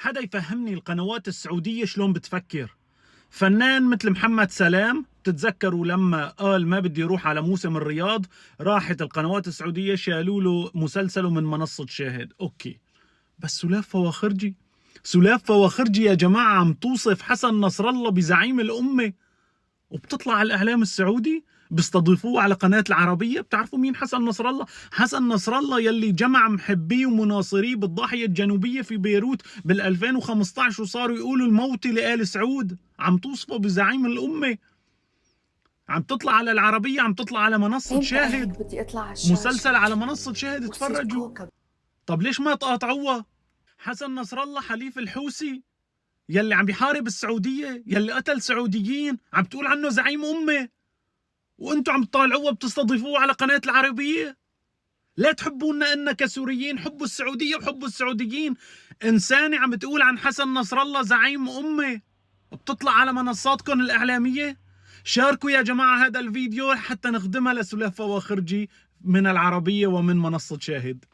حدا يفهمني القنوات السعودية شلون بتفكر. فنان مثل محمد سلام، تتذكروا لما قال ما بدي اروح على موسم الرياض، راحت القنوات السعودية شالوا له مسلسله من منصة شاهد. اوكي، بس سلاف فواخرجي يا جماعة عم توصف حسن نصر الله بزعيم الأمة، وبتطلع على الإعلام السعودي بيستضيفوه على قناة العربية. بتعرفوا مين حسن نصر الله؟ حسن نصر الله يلي جمع محبيه ومناصريه بالضاحية الجنوبية في بيروت بال2015 وصاروا يقولوا الموت لآل سعود. عم توصفه بزعيم الأمة، عم تطلع على العربية، عم تطلع على منصة شاهد، بدي اطلع على الشاشة مسلسل على منصة شاهد، تفرجوا. طب ليش ما تقاطعوها؟ حسن نصر الله حليف الحوثي يلي عم بيحارب السعودية، يلي قتل سعوديين، عم تقول عنه زعيم أمة، وانتم عم تطالعوه بتستضيفوه على قناة العربية. لا تحبونا إنا كسوريين، حبوا السعودية وحبوا السعوديين. إنسانة عم بتقول عن حسن نصر الله زعيم أمة بتطلع على منصاتكم الإعلامية. شاركوا يا جماعة هذا الفيديو حتى نخدمها لسلاف فواخرجي من العربية ومن منصة شاهد.